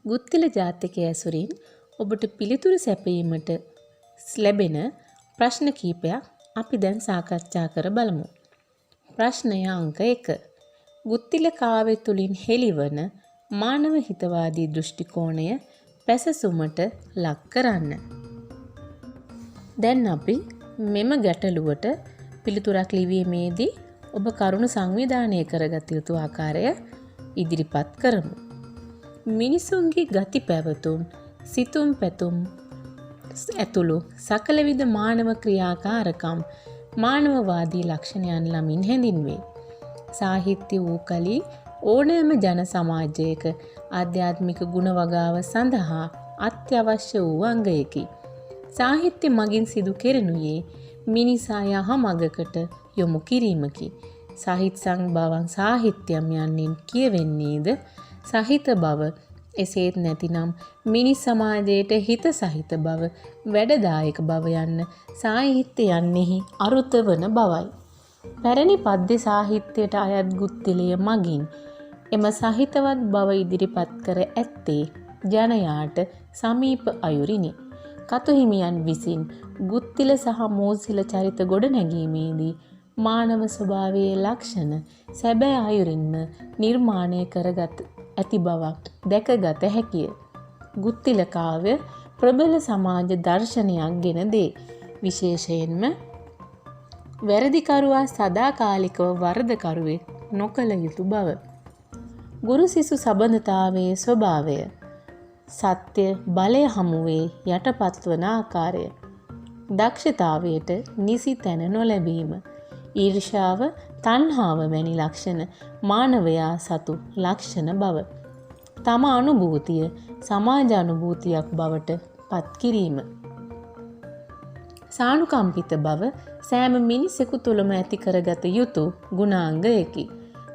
ගුත්තිල ජාතකය ඇසුරින් ඔබට පිළිතුරු සැපයීමට ලැබෙන ප්‍රශ්න කීපයක් අපි දැන් සාකච්ඡා කර බලමු. ප්‍රශ්නය අංක 1. ගුත්තිල කාව්‍ය තුලින් හෙළිවන මානව හිතවාදී දෘෂ්ටි කෝණය පැසසුමට ලක් කරන්න. දැන් අපි මෙම ගැටලුවට පිළිතුරක් ලිවීමේදී ඔබ කරුණු සංවිධානය කරගත යුතු ආකාරය ඉදිරිපත් කරමු. මිනිසුන්ගේ ගති පැවතුම්, සිතුම් පැතුම් ඇතුළු සකලවිධ මානව ක්‍රියාකාරකම් මානවවාදී ලක්ෂණයන් ලමින් හැඳින්වේ. සාහිත්‍ය වූ කලී ඕනෑම ජන සමාජයක ආධ්‍යාත්මික ගුණ වගාව සඳහා අත්‍යවශ්‍ය වූ අංගයකි. සාහිත්‍ය මගින් සිදු කෙරෙනුයේ මිනිසා යහමගකට යොමු කිරීමකි. සාහිත්‍ය සංභවං සාහිත්‍යම් යන්නෙන් කියවෙන්නේද සහිත බව, එසේත් නැතිනම් මිනිස් සමාජයට හිත සහිත බව, වැඩදායක බව යන්න සාහිත්‍ය යන්නෙහි අරුත වන බවයි. පැරණි පද්‍ය සාහිත්‍යයට අයත් ගුත්තිලය මගින් එම සහිතවත් බව ඉදිරිපත් කර ඇත්තේ ජනයාට සමීප අයුරිනි. කතුහිමියන් විසින් ගුත්තිල සහ මෝසිල චරිත ගොඩනැගීමේදී මානව ස්වභාවයේ ලක්ෂණ සැබෑ අයුරින්ම නිර්මාණය කරගත් ඇති බවක් දැකගත හැකිය. ගුත්තිල කාව්‍ය ප්‍රබල සමාජ දර්ශනයක් ගෙන දේ. විශේෂයෙන්ම වැරදිකරුවා සදාකාලිකව වරදකරුවෙක් නොකළ යුතු බව. ගුරු සිසු සබඳතාවයේ ස්වභාවය, සත්‍ය බලය හමුවේ යටපත් වන ආකාරය, දක්ෂතාවයට නිසි තැන නොලැබීම, ඊර්ෂාව, තණ්හාව වැනි ලක්ෂණ මානවයා සතු ලක්ෂණ බව, තම අනුභූතිය සමාජ අනුභූතියක් බවට පත් කිරීම, සානුකම්පිත බව සෑම මිනිසෙකු තුළම ඇති කරගත යුතු ගුණාංගයකි.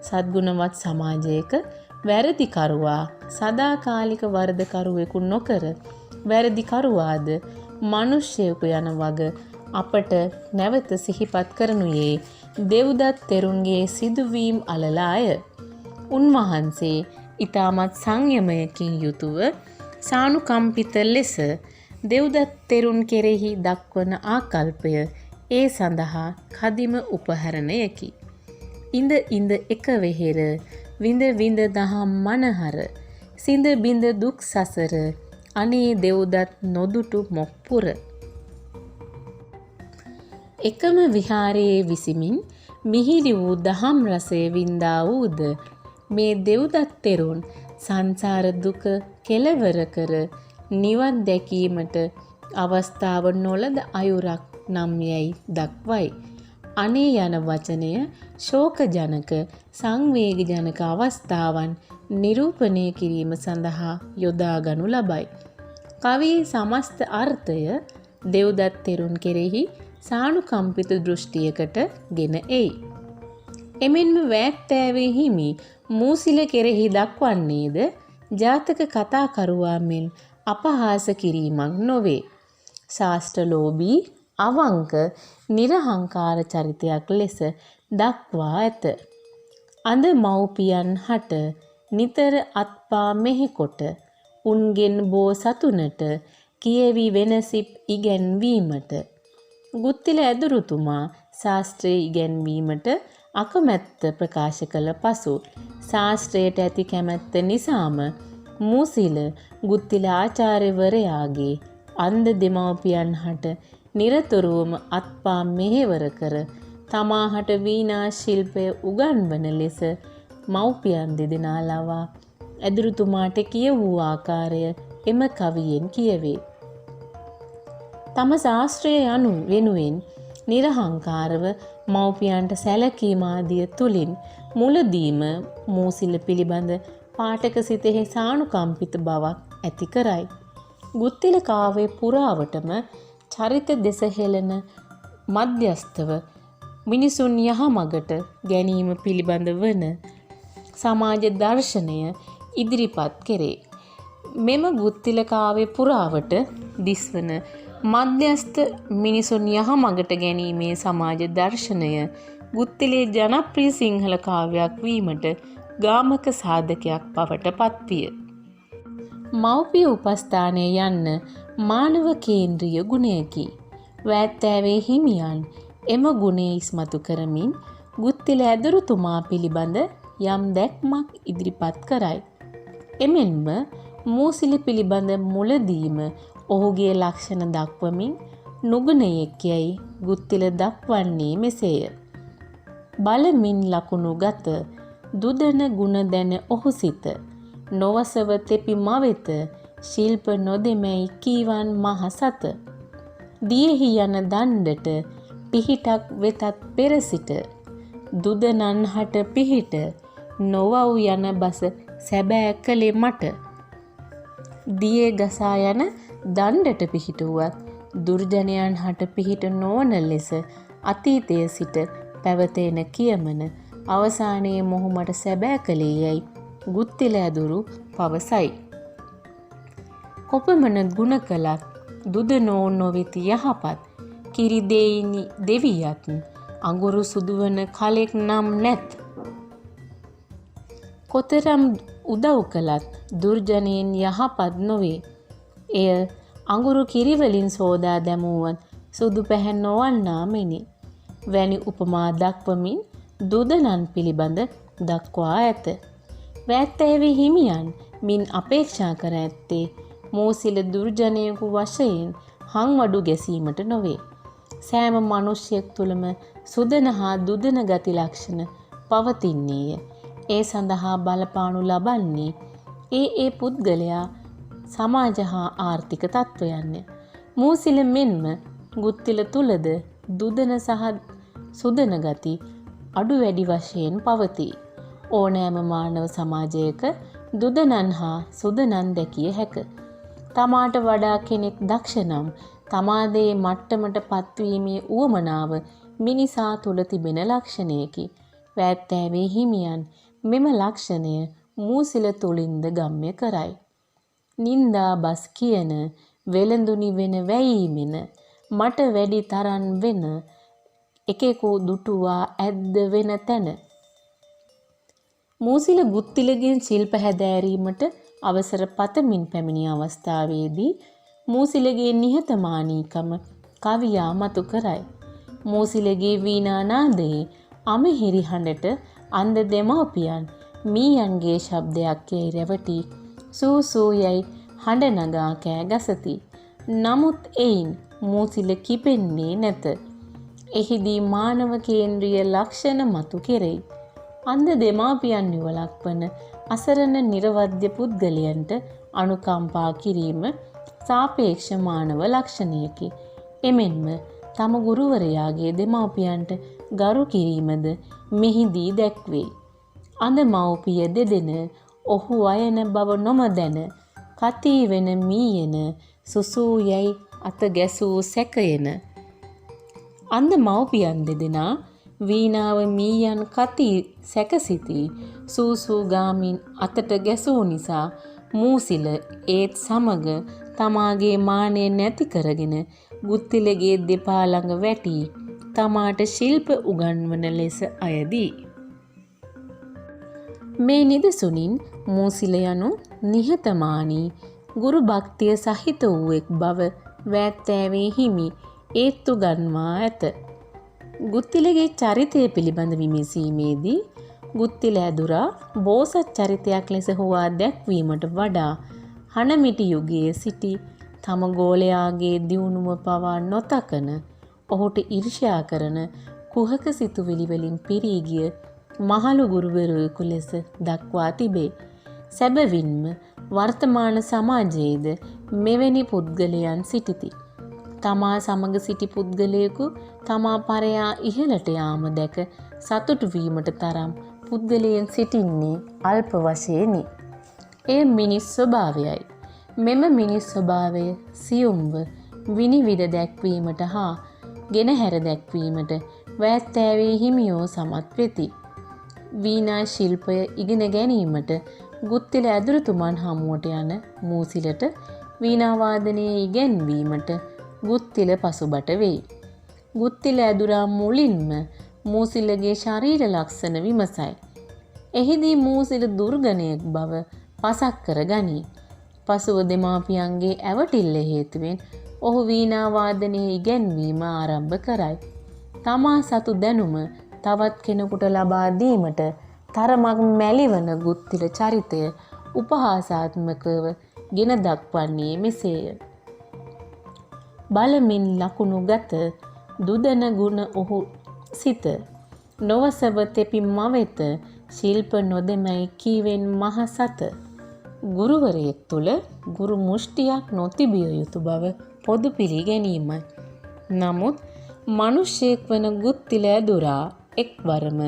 සද්ගුණවත් සමාජයක වැරදිකරුවා සදාකාලික වරදකරුවෙකු නොකර වැරදිකරුවාද මනුෂ්‍යයෙකු යන වග අපට නැවත සිහිපත් කරනුයේ දෙව්දත් තෙරුන්ගේ සිදුවීම් අලලාය. උන්වහන්සේ ඊටමත් සංයමයකින් යුතුව සානුකම්පිත ලෙස දෙව්දත් තෙරුන් කෙරෙහි දක්වන ආකල්පය ඒ සඳහා කදිම උපහරණයකි. ඉඳ ඉඳ එක වෙහෙර, විඳ විඳ දහම් මනහර, සිඳ බිඳ දුක් සසර, අනේ දෙව්දත් නොදුටු මොක්පුර. එකම විහාරයේ විසිමින් මිහිරි වූ දහම් රසය වින්දා වූද මේ දෙව්දත් තෙරුන් සංසාර දුක කෙලවර කර නිවන් දැකීමට අවස්ථාව නොලද අයුරක් නම් යැයි දක්වයි. අනේ යන වචනය ශෝකජනක සංවේගජනක අවස්ථාවන් නිරූපණය කිරීම සඳහා යොදා ගනු ලබයි. කවියේ සමස්ත අර්ථය දෙව්දත් තෙරුන් කෙරෙහි සානුකම්පිත දෘෂ්ටියකට ගෙන එයි. එමෙන්ම වෑක්තෑවේ හිමි මූසිල කෙරෙහි දක්වන්නේද ජාතක කතාකරුවා මෙන් අපහාස කිරීමක් නොවේ. ශාස්ත්‍රලෝභී, අවංක, නිර්හංකාර චරිතයක් ලෙස දක්වා ඇත. අඳ මව්පියන් හට නිතර අත්පා මෙහෙකොට උන්ගෙන් බෝ සතුනට කියවි වෙනසිප් ඉගැන්වීමට. ගුත්තිල ඇදුරුතුමා ශාස්ත්‍රයේ ඉගැන්වීමට අකමැත්ත ප්‍රකාශ කළ පසු ශාස්ත්‍රයට ඇති කැමැත්ත නිසාම මූසිල ගුත්තිල ආචාර්යවරයාගේ අන්ධ දෙමව්පියන් හට නිරතුරුවම අත්පා මෙහෙවර කර තමාහට වීණා ශිල්පය උගන්වන ලෙස මව්පියන් දෙදෙනා ලවා ඇදුරුතුමාට කියවූ ආකාරය එම කවියෙන් කියවේ. තම ශාස්ත්‍රය යනු වෙනුවෙන් නිර්හංකාරව මව්පියන්ට සැලකීම ආදිය තුලින් මුලදීම මූසිල පිළිබඳ පාඨක සිතෙහි සානුකම්පිත බවක් ඇති කරයි. ගුත්තිල කාව්‍ය පුරාවටම චරිත දෙස හෙළන මධ්‍යස්තව මිනිසුන් යහමගට ගැනීම පිළිබඳ වන සමාජ දර්ශනය ඉදිරිපත් කෙරේ. මෙම ගුත්තිල කාව්‍ය පුරාවට දිස්වන මධ්‍යස්ථ මිනිසුන් යහමගට ගැනීමේ සමාජ දර්ශනය ගුත්තිලේ ජනප්‍රිය සිංහල කාව්‍යයක් වීමට ගාමක සාධකයක් බවට පත්විය. මව්පිය උපස්ථානයේ යන්න මානව කේන්ද්‍රීය ගුණයකි. වැත්තෑවේ හිමියන් එම ගුණය ඉස්මතු කරමින් ගුත්තිල ඇදුරුතුමා පිළිබඳ යම් දැක්මක් ඉදිරිපත් කරයි. එමෙන්ම මූසිල පිළිබඳ මුලදීම ඔහුගේ ලක්ෂණ දක්වමින් නුගුණයෙක් යැයි ගුත්තිල දක්වන්නේ මෙසේය. බලමින් ලකුණු ගත දුදන ගුණ දැන ඔහු සිත නොවසව තෙපි මවෙත ශිල්ප නොදෙමැයි කීවන් මහ සත. දියෙහි යන දණ්ඩට පිහිටක් වෙතත් පෙර සිට දුදනන්හට පිහිට නොවව් යන බස සැබෑ කළේ මට. දියේ ගසා යන දණ්ඩට පිහිටුවත් දුර්ජනයන් හට පිහිට නොවන ලෙස අතීතයේ සිට පැවතෙන කියමන අවසානයේ මොහු මට සැබෑ කළේ යැයි ගුත්තිල ඇදුරු පවසයි. කොපමණ ගුණ කළත් දුද නොවෙති යහපත් කිරි දෙයිනි දෙවියත් අඟුරු සුදුවන කලෙක් නම් නැත්. කොතරම් උදව් කළත් දුර්ජනයෙන් යහපත් නොවේ. එය අඟුරු කිරිවලින් සෝදා දැමුවත් සුදු පැහැන් නොවන්නා මෙනි. වැනි උපමා දක්වමින් දුදනන් පිළිබඳ දක්වා ඇත. වැත්තෑවේ හිමියන් මින් අපේක්ෂා කර ඇත්තේ මෝසිල දුර්ජනයකු වශයෙන් හංවඩු ගැසීමට නොවේ. සෑම මනුෂ්‍යයෙක් තුළම සුදන හා දුදන ගති ලක්ෂණ පවතින්නේය. ඒ සඳහා බලපානු ලබන්නේ ඒ පුද්ගලයා සමාජ හා ආර්ථික තත්ත්වයන්ය. මූසිල මෙන්ම ගුත්තිල තුළද දුදන සහ සුදන ගති අඩු වැඩි වශයෙන් පවතී. ඕනෑම මානව සමාජයක දුදනන් හා සුදනන් දැකිය හැක. තමාට වඩා කෙනෙක් දක්ෂනම් තමාදේ මට්ටමට පත්වීමේ උවමනාව මිනිසා තුළ තිබෙන ලක්ෂණයකි. වැත්තෑවේ හිමියන් මෙම ලක්ෂණය මූසිල තුළින්ද ගම්‍ය කරයි. නින්දා බස් කියන වෙළඳුනි වෙන වැයීමෙන මට වැඩි තරන් වෙන එකෙකු දුටුවා ඇද්ද වෙන තැන. මූසිල ගුත්තිලගෙන් ශිල්ප හැදෑරීමට අවසර පතමින් පැමිණි අවස්ථාවේදී මූසිලගේ නිහතමානීකම කවියා මතු කරයි. මූසිලගේ වීණානාදයේ අමහිරි හඬට අන්ධ දෙමව්පියන් මීයන්ගේ ශබ්දයක් යැයි රැවටි සූ සූ යැයි හඬ නගා කෑ ගසති. නමුත් එයින් මූසිල කිපෙන්නේ නැත. එහිදී මානව කේන්ද්‍රීය ලක්ෂණ මතු කෙරෙයි. අන්ධ දෙමාපියන් නිවලක්වන අසරණ නිර්වද්‍ය පුද්ගලයන්ට අනුකම්පා කිරීම සාපේක්ෂ මානව ලක්ෂණයකි. එමෙන්ම තම ගුරුවරයාගේ දෙමාපියන්ට ගරු කිරීමද මෙහිදී දැක්වේ. අඳ මව්පිය දෙදෙන ඔහු අයන බව නොමදැන කතී වෙන මීයන සුසූ යැයි අත ගැසූ සැකයන. අන්ධ මව්පියන් දෙදෙනා වීණාව මීයන් කතී සැකසිතී සූසූ ගාමින් අතට ගැසූ නිසා මූසිල ඒත් සමග තමාගේ මානය නැති කරගෙන ගුත්තිලගේ දෙපා ළඟ වැටී තමාට ශිල්ප උගන්වන ලෙස අයදී. මේ නිදසුනින් මූසිල යනු නිහතමානී ගුරු භක්තිය සහිත වූ එක් බව වැත්තෑවේ හිමි ඒත්තු ගන්වා ඇත. ගුත්තිලගේ චරිතය පිළිබඳ විමසීමේදී ගුත්තිල ඇදුරා බෝසත් චරිතයක් ලෙස හුවා දැක්වීමට වඩා හනමිටි යුගයේ සිටි තම ගෝලයාගේ දියුණුව පවා නොතකන ඔහුට ඊර්ෂ්‍යා කරන කුහක සිතුවිලි වලින් පිරී ගිය මහලු ගුරුවරයෙකු ලෙස දක්වා තිබේ. සැබවින්ම වර්තමාන සමාජයේද මෙවැනි පුද්ගලයන් සිටිති. තමා සමග සිටි පුද්ගලයෙකු තමා පරයා ඉහළට යාම දැක සතුටු වීමට තරම් පුද්ගලයන් සිටින්නේ අල්ප වශයෙනි. එය මිනිස් ස්වභාවයයි. මෙම මිනිස් ස්වභාවය සියුම්ව විනිවිද දැක්වීමට හා ගෙනහැර දැක්වීමට වැත්තෑවේ හිමියෝ සමත් වෙති. වීණා ශිල්පය ඉගෙන ගැනීමට ගුත්තිල ඇදුරුතුමන් හමුවට යන මූසිලට වීණාවාදනය ඉගැන්වීමට ගුත්තිල පසුබට වෙයි. ගුත්තිල ඇදුරා මුලින්ම මූසිලගේ ශරීර ලක්ෂණ විමසයි. එහිදී මූසිල දුර්ගණයෙක් බව පසක් කර ගනී. පසුව දෙමාපියන්ගේ ඇවටිල්ල හේතුවෙන් ඔහු වීණා වාදනයේ ඉගැන්වීම ආරම්භ කරයි. තමා සතු දැනුම තවත් කෙනෙකුට ලබා දීමට තරමක් මැලිවන ගුත්තිල චරිතය උපහාසාත්මකව ගෙන දක්වන්නේ මෙසේය. බලමින් ලකුණු ගත දුදන ගුණ ඔහු සිත නොවසව තෙපි මවෙත ශිල්ප නොදෙමයි කීවෙන් මහ සත. ගුරුවරයෙක් තුළ ගුරු මුෂ්ටියක් නොතිබිය යුතු බව පොදු පිළිගැනීමයි. නමුත් මිනිසෙක් වන ගුත්තිල ඇදුරා එක්වරම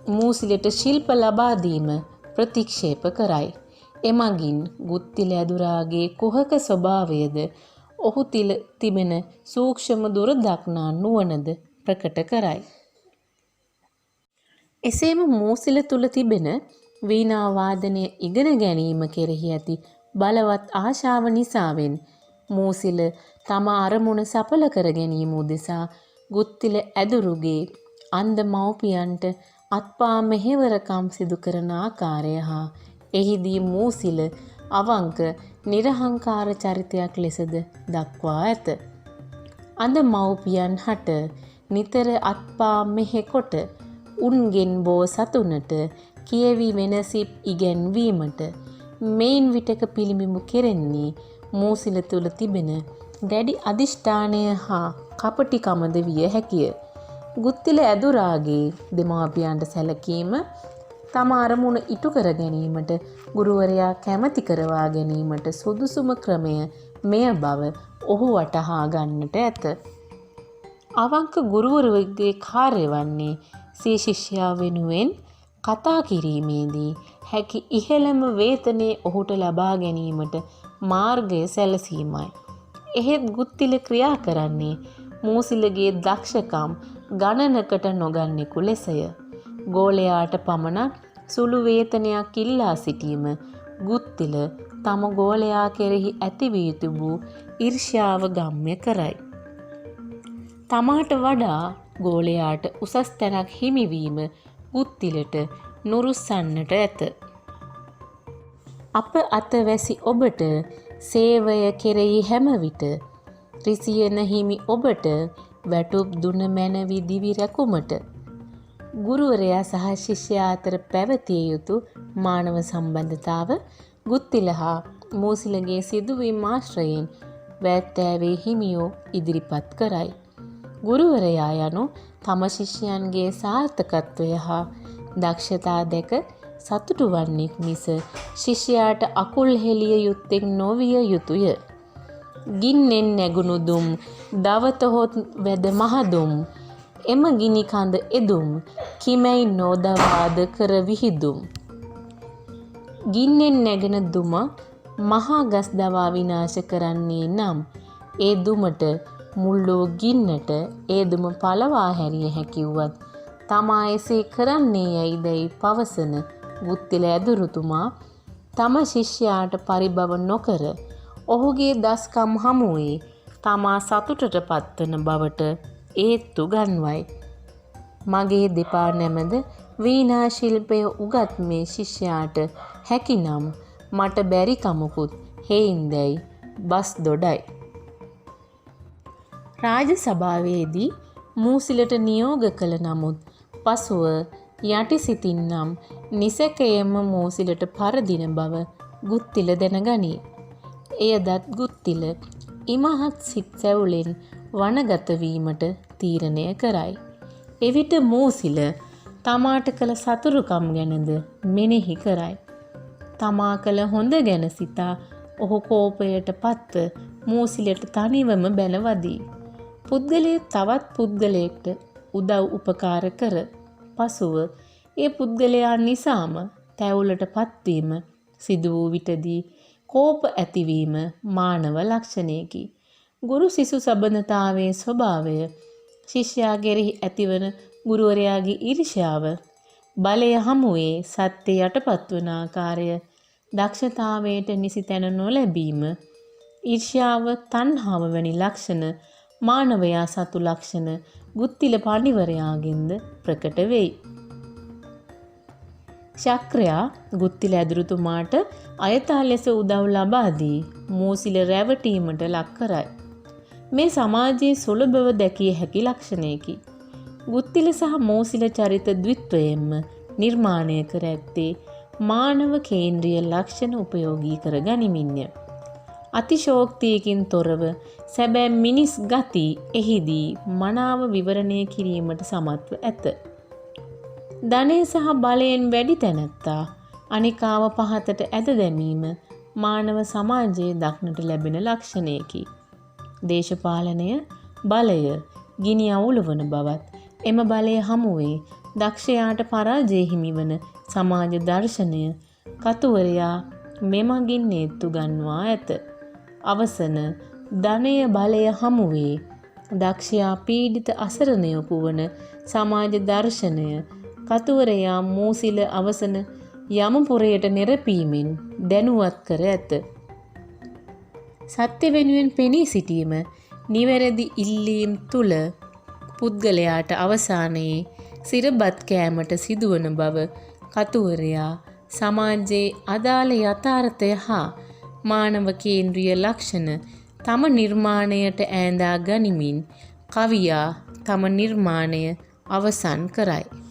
මූසිලට ශිල්ප ලබා දීම ප්‍රතික්ෂේප කරයි. එමගින් ගුත්තිල ඇදුරාගේ කුහක ස්වභාවයද ඔහු තිබෙන සූක්ෂම දුර දක්නා නුවණද ප්‍රකට කරයි. එසේම මූසිල තුල තිබෙන වීණා වාදනය ඉගෙන ගැනීම කෙරෙහි ඇති බලවත් ආශාව නිසාවෙන් මූසිල තම අරමුණ සඵල කර ගැනීම උදෙසා ගුත්තිල ඇදුරුගේ අන්ධ මව්පියන්ට අත්පා මෙහෙවරකම් සිදු කරන ආකාරය හා එහිදී මූසිල අවංක නිර්හංකාර චරිතයක් ලෙසද දක්වා ඇත. අන්ධ මව්පියන් හට නිතර අත්පා මෙහෙකොට උන්ගෙන් බෝ සතුනට කියවි වෙනසිප් ඉගැන්වීමට මෙයින් විටක පිළිඹු කෙරෙන්නේ මූසිල තුළ තිබෙන දැඩි අධිෂ්ඨානය හා කපටිකමද විය හැකිය. ගුත්තිල ඇදුරාගේ දෙමාපියන්ට සැලකීම තම අරමුණ ඉටු කර ගැනීමට ගුරුවරයා කැමැති කරවා ගැනීමට සුදුසුම ක්‍රමය මෙය බව ඔහු වටහා ගන්නට ඇත. අවංක ගුරුවරයෙකුගේ කාර්ය වන්නේ සිය ශිෂ්‍යයා වෙනුවෙන් කතා කිරීමේදී හැකි ඉහළම වේතනය ඔහුට ලබා ගැනීමට මාර්ගය සැලසීමයි. එහෙත් ගුත්තිල ක්‍රියා කරන්නේ මූසිලගේ දක්ෂකම් ගණනකට නොගන්නෙකු ලෙසය. ගෝලයාට පමණක් සුළු වේතනයක් ඉල්ලා සිටීම ගුත්තිල තම ගෝලයා කෙරෙහි ඇතිවිය තිබූ ඊර්ෂ්‍යාව ගම්‍ය කරයි. තමාට වඩා ගෝලයාට උසස් තැනක් හිමිවීම ගුත්තිලට නුරුස්සන්නට ඇත. අප අතවැසි ඔබට සේවය කෙරෙහි හැම විට රිසියන හිමි ඔබට වැටුප් දුන මැනවි දිවි රැකුමට ගුරුවරයා සහ ශිෂ්‍යයා අතර පැවතිය යුතු මානව සම්බන්ධතාව ගුත්තිල හා මූසිලගේ සිදුවීම් ආශ්‍රයෙන් වැත්තෑවේ හිමියෝ ඉදිරිපත් කරයි. ගුරුවරයා යනු තම ශිෂ්‍යයන්ගේ සාර්ථකත්වය හා දක්ෂතා දැක සතුටු වන්නෙක් මිස ශිෂ්‍යයාට අකුල් හෙළිය යුත්තෙක් නොවිය යුතුය. ගින්නෙන් නැගුණු දුම් දවතහොත් වැද මහදුම් එම ගිනි කඳ එදුම් කිමැයි නොදවාද කර විහිදුම්. ගින්නෙන් නැගෙන දුම මහා ගස් දවා විනාශ කරන්නේ නම් ඒ දුමට මුල්ලෝ ගින්නට ඒ දුම පලවා හැරිය හැකිව්වත් තමා එසේ කරන්නේ යැයිදැයි පවසන ගුත්තිල ඇදුරුතුමා තම ශිෂ්‍යයාට පරිභව නොකර ඔහුගේ දස්කම් හමුවේ තමා සතුටට පත්වන බවට ඒත්තු ගන්වයි. මගේ දෙපා නැමද වීණා ශිල්පය උගත් මේ ශිෂ්‍යයාට හැකිනම් මට බැරි කමකුත් හේයින්දැයි බස් දොඩයි. රාජ සභාවේදී මූසිලට නියෝග කළ නමුත් පසුව යටි සිතින්නම් නිසැකයෙන්ම මූසිලට පරදින බව ගුත්තිල දැනගනී. එයදත් ගුත්තිල ඉමහත් සිත් සැවුලෙන් වනගත වීමට තීරණය කරයි. එවිට මූසිල තමාට කළ සතුරුකම් ගැනද මෙනෙහි කරයි. තමා කළ හොඳ ගැන සිතා ඔහු කෝපයට පත්ව මූසිලට තනිවම බැනවදී. පුද්ගලයෙක් තවත් පුද්ගලයෙක්ට උදව් උපකාර කර පසුව ඒ පුද්ගලයා නිසාම තැවුලට පත්වීම සිදු වූ විටදී කෝප ඇතිවීම මානව ලක්ෂණයකි. ගුරු සිසු සබඳතාවේ ස්වභාවය ශිෂ්‍යයා කෙරෙහි ඇතිවන ගුරුවරයාගේ ඊර්ෂ්‍යාව බලය හමුවේ සත්‍ය යටපත් වන ආකාරය දක්ෂතාවයට නිසි තැන නොලැබීම ඊර්ෂ්‍යාව තණ්හාව වැනි ලක්ෂණ මානවයා සතු ලක්ෂණ ගුත්තිල පඬිවරයාගෙන්ද ප්‍රකට වෙයි. ශක්‍රයා ගුත්තිල ඇදුරුතුමාට අයථා ලෙස උදව් ලබා දී මෝසිල රැවටීමට ලක් කරයි. මේ සමාජයේ සුලභව දැකිය හැකි ලක්ෂණයකි. ගුත්තිල සහ මෝසිල චරිත ද්විත්වයෙන්ම නිර්මාණය කර ඇත්තේ මානව කේන්ද්‍රීය ලක්ෂණ උපයෝගී කර ගනිමින්ය. අතිශෝක්තියකින් තොරව සැබෑ මිනිස් ගති එහිදී මනාව විවරණය කිරීමට සමත්ව ඇත. ධනය සහ බලයෙන් වැඩි තැනැත්තා අනිකාව පහතට ඇද දැමීම මානව සමාජයේ දක්නට ලැබෙන ලක්ෂණයකි. දේශපාලනය බලය ගිනි අවුලවන බවත් එම බලය හමුවේ දක්ෂයාට පරාජය හිමිවන සමාජ දර්ශනය කතුවරයා මෙමගින් නේත්තු ගන්වා ඇත. අවසන ධනය බලය හමුවේ දක්ෂයා පීඩිත අසරණයකු වන සමාජ දර්ශනය කතුවරයා මෝසිල අවසන යමපුරයට නෙරපීමෙන් දැනුවත් කර ඇත. සත්‍ය වෙනුවෙන් පෙනී සිටීම නිවැරදි ඉල්ලීම් තුල පුද්ගලයාට අවසානයේ සිරබත් කෑමට සිදුවන බව කතුවරයා සමාජයේ අදාළ යථාර්ථය හා මානව කේන්ද්‍රීය ලක්ෂණ තම නිර්මාණයට ඈඳා ගනිමින් කවියා තම නිර්මාණය අවසන් කරයි.